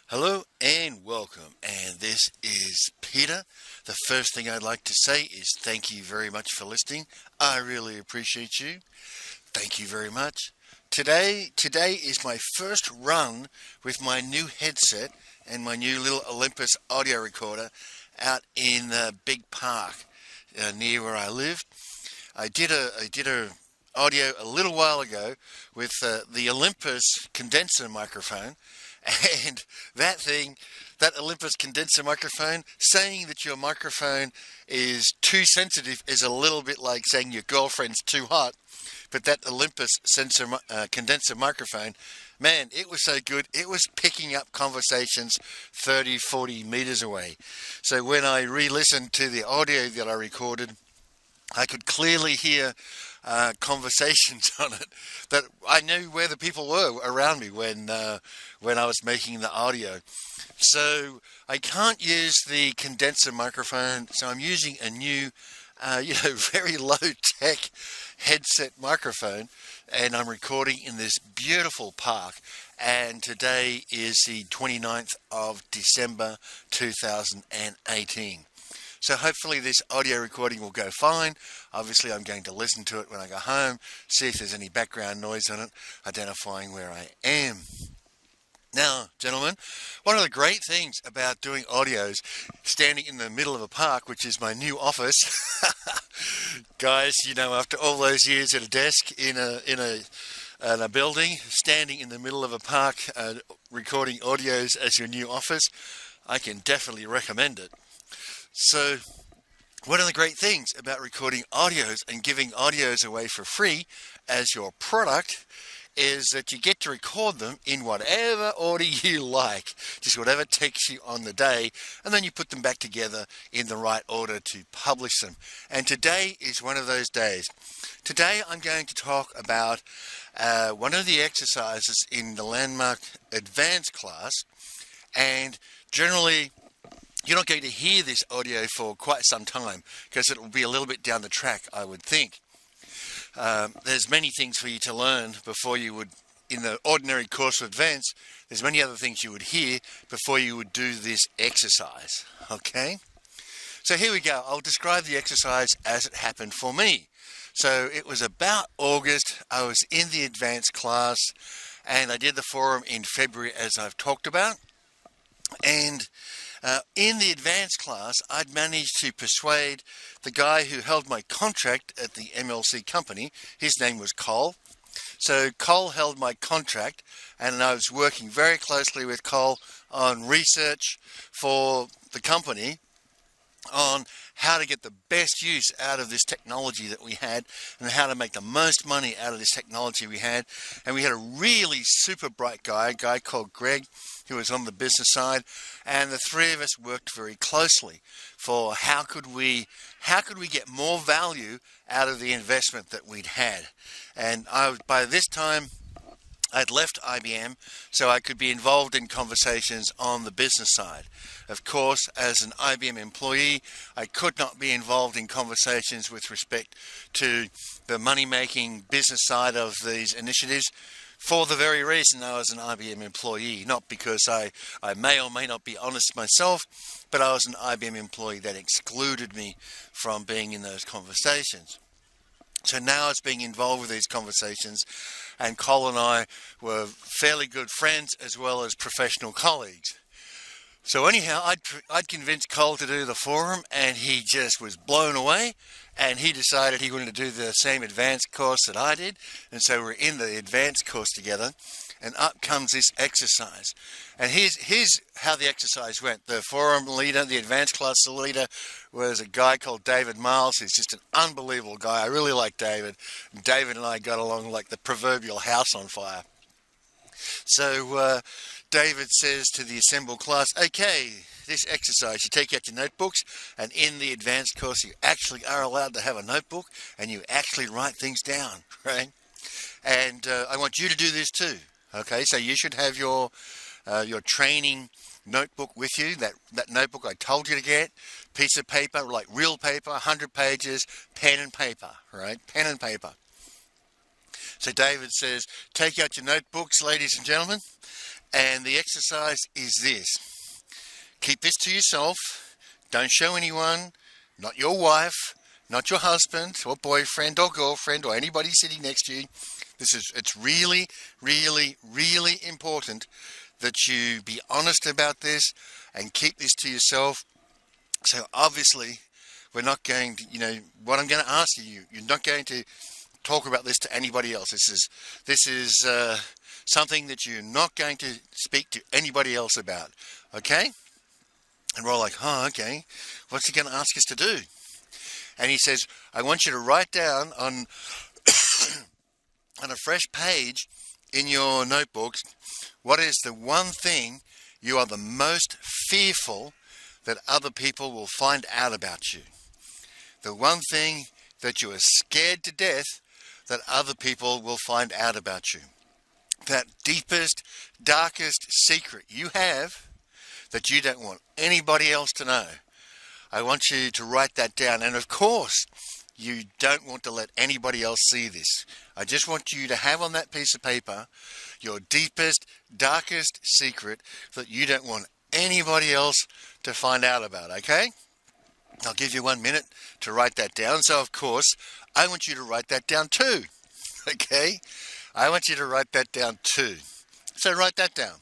Hello and welcome, and this is Peter. The first thing I'd like to say is thank you very much for listening. I really appreciate you. Thank you very much. Today is my first run with my new headset and my new little Olympus audio recorder out in the big park near where I live. I did a audio a little while ago with the Olympus condenser microphone. And that Olympus condenser microphone, saying that your microphone is too sensitive is a little bit like saying your girlfriend's too hot. But that Olympus condenser microphone, man, it was so good. It was picking up conversations 30, 40 meters away. So when I re-listened to the audio that I recorded, I could clearly hear conversations on it that I knew where the people were around me when I was making the audio. So I can't use the condenser microphone, so I'm using a new, very low-tech headset microphone, and I'm recording in this beautiful park. And today is the 29th of December 2018. So hopefully this audio recording will go fine. Obviously I'm going to listen to it when I go home, see if there's any background noise on it, identifying where I am. Now, gentlemen, one of the great things about doing audios standing in the middle of a park, which is my new office, guys, after all those years at a desk in a building, standing in the middle of a park, recording audios as your new office, I can definitely recommend it. So one of the great things about recording audios and giving audios away for free as your product is that you get to record them in whatever order you like, just whatever takes you on the day, and then you put them back together in the right order to publish them. And today is one of those days. Today I'm going to talk about one of the exercises in the Landmark Advanced class, and generally you're not going to hear this audio for quite some time because it will be a little bit down the track, I would think. There's many things for you to learn before you would, in the ordinary course of advance, there's many other things you would hear before you would do this exercise, okay? So here we go. I'll describe the exercise as it happened for me. So it was about August. I was in the advanced class, and I did the forum in February, as I've talked about. And in the advanced class, I'd managed to persuade the guy who held my contract at the MLC company. His name was Cole. So Cole held my contract, and I was working very closely with Cole on research for the company on how to get the best use out of this technology that we had and how to make the most money out of this technology we had. And we had a really super bright guy, a guy called Greg, who was on the business side, and the three of us worked very closely for how could we get more value out of the investment that we'd had. And by this time I'd left IBM, so I could be involved in conversations on the business side. Of course, as an IBM employee, I could not be involved in conversations with respect to the money-making business side of these initiatives for the very reason I was an IBM employee, not because I may or may not be honest myself, but I was an IBM employee that excluded me from being in those conversations. So now I was being involved with these conversations, and Cole and I were fairly good friends as well as professional colleagues. So anyhow, I'd convinced Cole to do the forum, and he just was blown away, and he decided he wanted to do the same advanced course that I did, and so we're in the advanced course together, and up comes this exercise. And here's how the exercise went. The forum leader, the advanced class leader, was a guy called David Miles, who's just an unbelievable guy. I really like David. David and I got along like the proverbial house on fire. So David says to the assembled class, okay, this exercise, you take out your notebooks, and in the advanced course you actually are allowed to have a notebook, and you actually write things down, right? And I want you to do this too. Okay, so you should have your training notebook with you, that notebook I told you to get, piece of paper, like real paper, 100 pages, pen and paper, right? Pen and paper. So David says, take out your notebooks, ladies and gentlemen, And the exercise is this. Keep this to yourself. Don't show anyone, not your wife, not your husband or boyfriend or girlfriend or anybody sitting next to you. It's really, really, really important that you be honest about this and keep this to yourself. So obviously, we're not going to, what I'm going to ask you, you're not going to talk about this to anybody else. This is something that you're not going to speak to anybody else about, okay? And we're all like, oh, okay, what's he going to ask us to do? And he says, I want you to write down on on a fresh page in your notebooks, what is the one thing you are the most fearful that other people will find out about you? The one thing that you are scared to death that other people will find out about you. That deepest, darkest secret you have that you don't want anybody else to know. I want you to write that down. And of course, you don't want to let anybody else see this. I just want you to have on that piece of paper your deepest, darkest secret that you don't want anybody else to find out about, okay? I'll give you 1 minute to write that down. So, of course, I want you to write that down too, okay? I want you to write that down too. So write that down.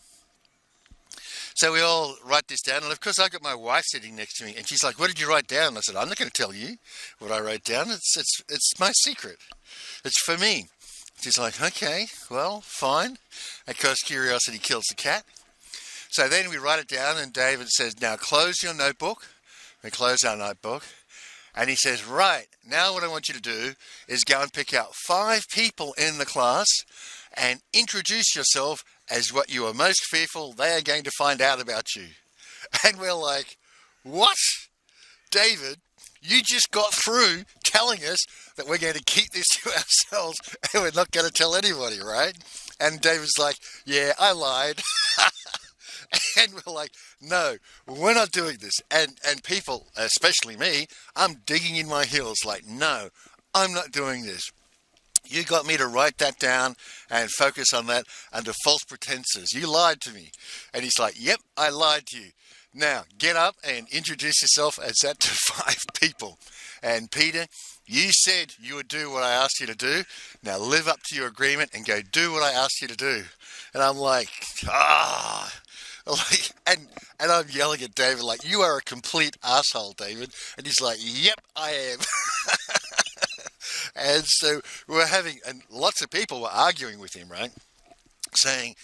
So we all write this down, and of course I got my wife sitting next to me, and she's like, what did you write down? I said, I'm not going to tell you what I wrote down. It's my secret. It's for me. She's like, okay, well, fine. Of course, curiosity kills the cat. So then we write it down, and David says, now close your notebook. We close our notebook, and he says, right, now what I want you to do is go and pick out 5 people in the class and introduce yourself as what you are most fearful they are going to find out about you. And we're like, what? David, you just got through telling us that we're going to keep this to ourselves and we're not going to tell anybody, right? And David's like, yeah, I lied. And we're like, no, we're not doing this. And people, especially me, I'm digging in my heels like, no, I'm not doing this. You got me to write that down and focus on that under false pretenses. You lied to me. And he's like, yep, I lied to you. Now, get up and introduce yourself as that to 5 people. And Peter, you said you would do what I asked you to do. Now live up to your agreement and go do what I asked you to do. And I'm like, and I'm yelling at David like, you are a complete asshole, David. And he's like, yep, I am. And so we're having, and lots of people were arguing with him, right? Saying,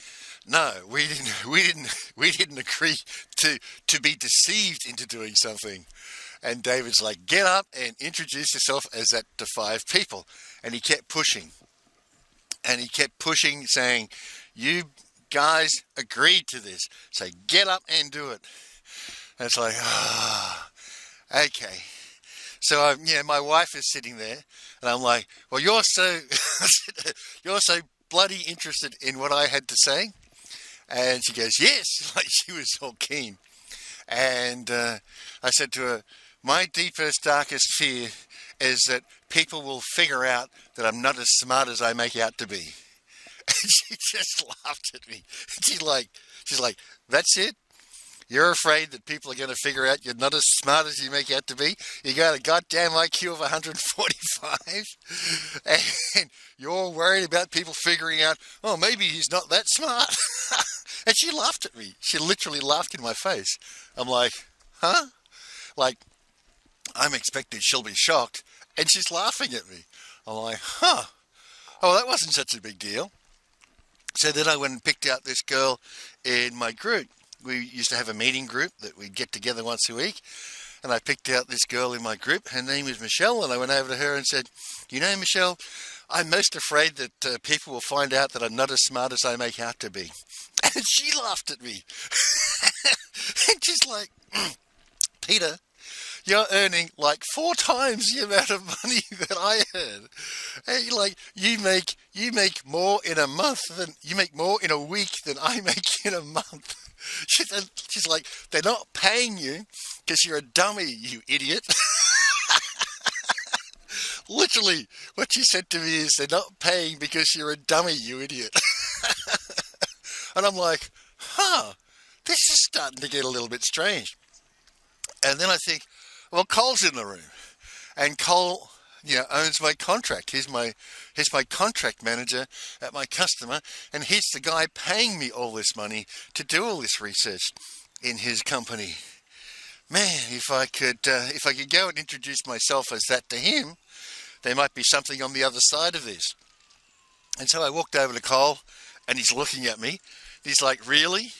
no, we didn't agree to be deceived into doing something. And David's like, get up and introduce yourself as that to 5 people. And he kept pushing. And he kept pushing, saying, you guys agreed to this. So get up and do it. And it's like, okay. So my wife is sitting there, and I'm like, well, you're so bloody interested in what I had to say. And she goes, yes, like she was all keen. And I said to her, my deepest, darkest fear is that people will figure out that I'm not as smart as I make out to be. And she just laughed at me. She's like, that's it? You're afraid that people are going to figure out you're not as smart as you make out to be? You got a goddamn IQ of 145? And you're worried about people figuring out, oh, maybe he's not that smart. And she laughed at me. She literally laughed in my face. I'm like, huh? Like, I'm expecting she'll be shocked. And she's laughing at me. I'm like, huh? Oh, that wasn't such a big deal. So then I went and picked out this girl in my group. We used to have a meeting group that we'd get together once a week. And I picked out this girl in my group. Her name is Michelle. And I went over to her and said, you know, Michelle, I'm most afraid that people will find out that I'm not as smart as I make out to be. And she laughed at me. And she's like, Peter, you're earning like 4 times the amount of money that I earn. And you make more in a month than you make more in a week than I make in a month. She's like, they're not paying you because you're a dummy, you idiot. Literally, what she said to me is, they're not paying because you're a dummy, you idiot. And I'm like, this is starting to get a little bit strange. And then I think, well, Cole's in the room, and Cole, owns my contract. He's my contract manager at my customer, and he's the guy paying me all this money to do all this research in his company. Man, if I could go and introduce myself as that to him, there might be something on the other side of this. And so I walked over to Cole, and he's looking at me. He's like, really?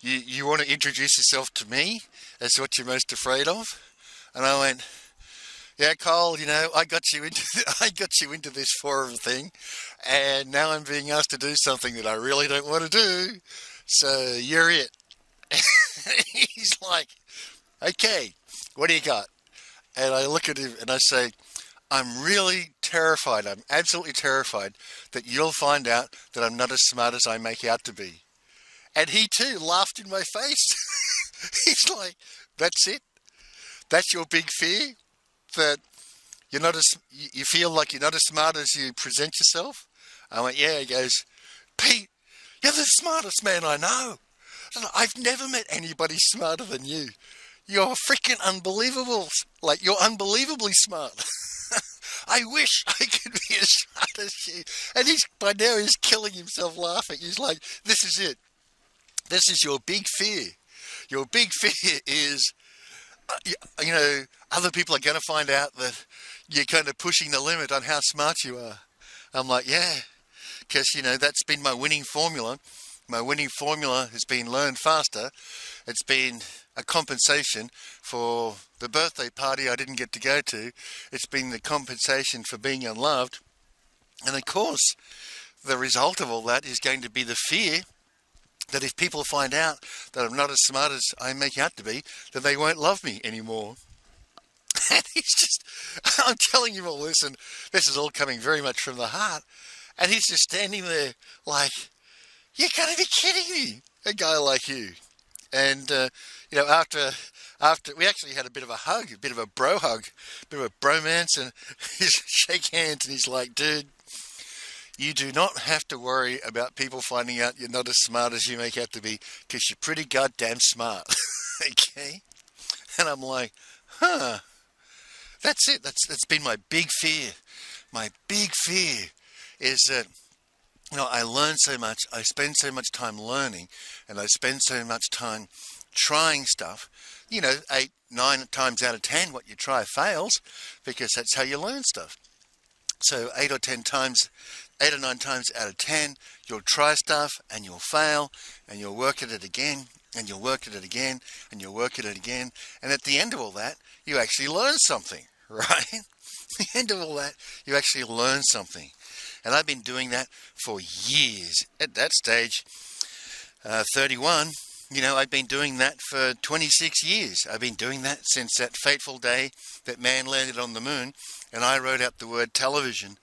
You want to introduce yourself to me as what you're most afraid of? And I went, yeah, Cole, I got you into this forum thing, and now I'm being asked to do something that I really don't want to do. So you're it. He's like, okay, what do you got? And I look at him and I say, I'm really terrified. I'm absolutely terrified that you'll find out that I'm not as smart as I make out to be. And he too laughed in my face. He's like, that's it? That's your big fear? That you feel like you're not as smart as you present yourself? I went, yeah. He goes, Pete, you're the smartest man I know. I've never met anybody smarter than you. You're freaking unbelievable. Like, you're unbelievably smart. I wish I could be as smart as you. And by now he's killing himself laughing. He's like, this is it. This is your big fear. Your big fear is, other people are going to find out that you're kind of pushing the limit on how smart you are. I'm like, yeah, because, that's been my winning formula. My winning formula has been learn faster. It's been a compensation for the birthday party I didn't get to go to. It's been the compensation for being unloved. And of course, the result of all that is going to be the fear that if people find out that I'm not as smart as I make out to be, that they won't love me anymore. And I'm telling you all this, and this is all coming very much from the heart. And he's just standing there like, you're going to be kidding me, a guy like you. And, after we actually had a bit of a hug, a bit of a bro hug, a bit of a bromance, and he shake hands, and he's like, dude, you do not have to worry about people finding out you're not as smart as you make out to be, because you're pretty goddamn smart. Okay? And I'm like, that's it. That's been my big fear. My big fear is that, I learn so much, I spend so much time learning, and I spend so much time trying stuff. 8, 9 times out of 10, what you try fails, because that's how you learn stuff. So 8 or 9 times out of 10, you'll try stuff and you'll fail, and you'll work at it again, and you'll work at it again, and you'll work at it again. And at the end of all that, you actually learn something, right? At the end of all that, you actually learn something. And I've been doing that for years. At that stage, 31, I've been doing that for 26 years. I've been doing that since that fateful day that man landed on the moon, and I wrote out the word television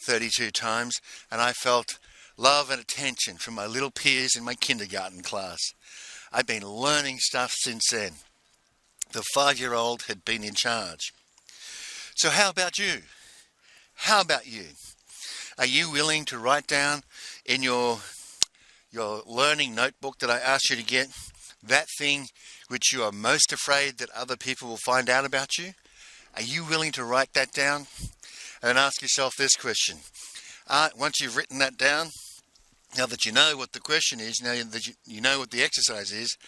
32 times, and I felt love and attention from my little peers in my kindergarten class. I've been learning stuff since then. The 5-year-old had been in charge. So how about you? How about you? Are you willing to write down in your learning notebook that I asked you to get that thing which you are most afraid that other people will find out about you? Are you willing to write that down? And then ask yourself this question. Once you've written that down, now that you know what the question is, now that you know what the exercise is,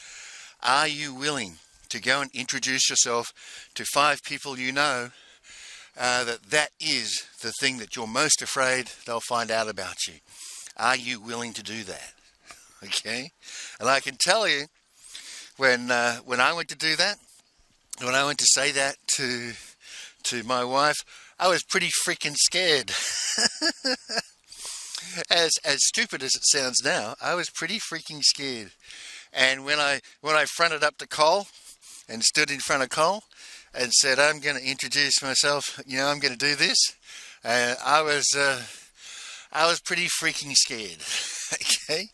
are you willing to go and introduce yourself to 5 people you know that is the thing that you're most afraid they'll find out about you? Are you willing to do that? Okay? And I can tell you, when I went to do that, when I went to say that to my wife, I was pretty freaking scared. As stupid as it sounds now, I was pretty freaking scared. And when I fronted up to Cole and stood in front of Cole and said, I'm going to introduce myself, I'm going to do this, I was pretty freaking scared. Okay?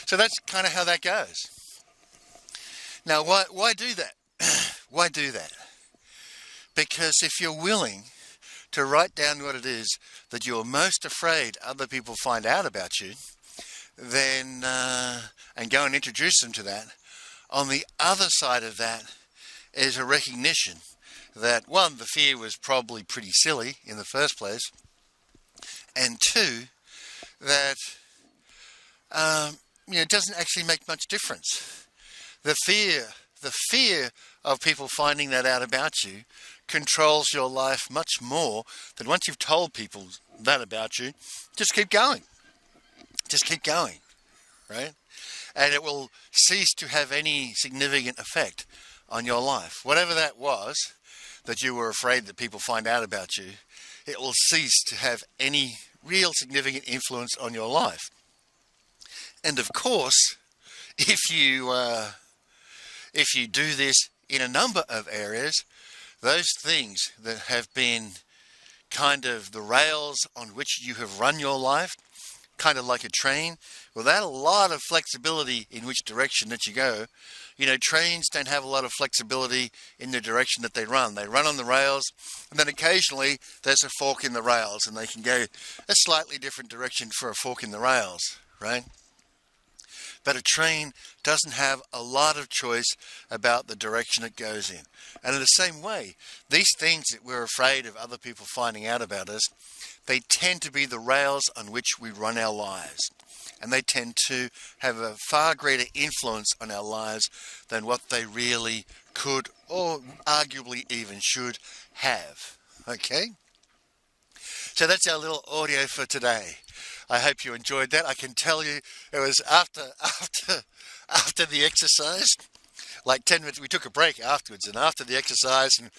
So that's kind of how that goes. Now, why do that? Why do that? Because if you're willing to write down what it is that you're most afraid other people find out about you, then and go and introduce them to that. On the other side of that is a recognition that, one, the fear was probably pretty silly in the first place, and two, that it doesn't actually make much difference. The fear of people finding that out about you controls your life much more than once you've told people that about you. Just keep going. Just keep going, right? And it will cease to have any significant effect on your life. Whatever that was that you were afraid that people find out about you, it will cease to have any real significant influence on your life. And of course, if you do this in a number of areas, those things that have been kind of the rails on which you have run your life, kind of like a train, without a lot of flexibility in which direction that you go. Trains don't have a lot of flexibility in the direction that they run. They run on the rails, and then occasionally there's a fork in the rails, and they can go a slightly different direction for a fork in the rails, right? But a train doesn't have a lot of choice about the direction it goes in. And in the same way, these things that we're afraid of other people finding out about us, they tend to be the rails on which we run our lives. And they tend to have a far greater influence on our lives than what they really could, or arguably even should, have. Okay? So that's our little audio for today. I hope you enjoyed that. I can tell you it was after the exercise, like 10 minutes, we took a break afterwards, and after the exercise, and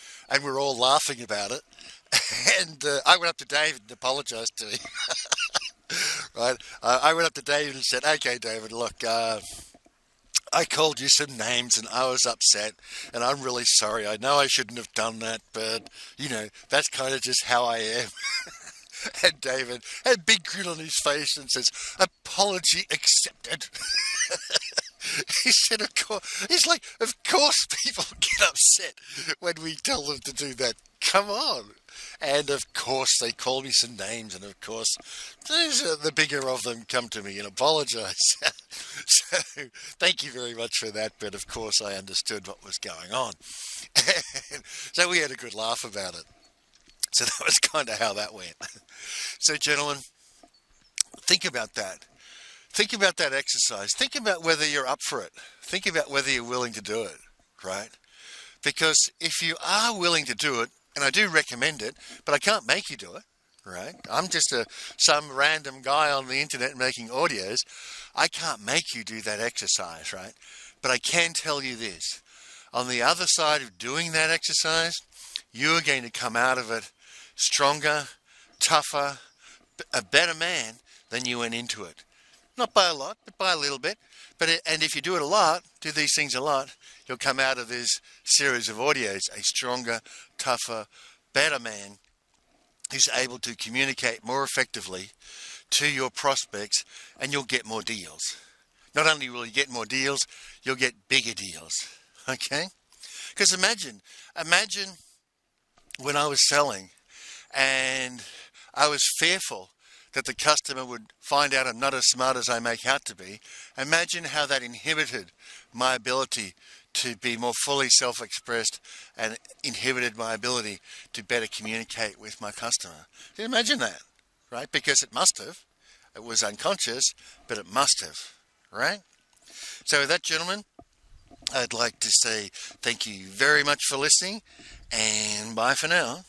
we were all laughing about it. And I went up to David and apologised to him. Right? I went up to David and said, "Okay, David, look, I called you some names and I was upset, and I'm really sorry. I know I shouldn't have done that, but, that's kind of just how I am." And David had a big grin on his face and says, "Apology accepted." He said, "Of course." He's like, "Of course people get upset when we tell them to do that. Come on." And of course they called me some names, and of course the bigger of them come to me and apologise. So thank you very much for that, but of course I understood what was going on. And so we had a good laugh about it. So that was kind of how that went. So gentlemen, think about that. Think about that exercise. Think about whether you're up for it. Think about whether you're willing to do it, right? Because if you are willing to do it, and I do recommend it, but I can't make you do it, right? I'm just some random guy on the internet making audios. I can't make you do that exercise, right? But I can tell you this. On the other side of doing that exercise, you're going to come out of it stronger, tougher, a better man than you went into it. Not by a lot, but by a little bit. And if you do it a lot, do these things a lot, you'll come out of this series of audios a stronger, tougher, better man who's able to communicate more effectively to your prospects, and you'll get more deals. Not only will you get more deals, you'll get bigger deals. Okay? Because imagine when I was selling and I was fearful that the customer would find out I'm not as smart as I make out to be. Imagine how that inhibited my ability to be more fully self-expressed and inhibited my ability to better communicate with my customer. Can you imagine that, right? Because it must have. It was unconscious, but it must have, right? So with that, gentlemen, I'd like to say thank you very much for listening, and bye for now.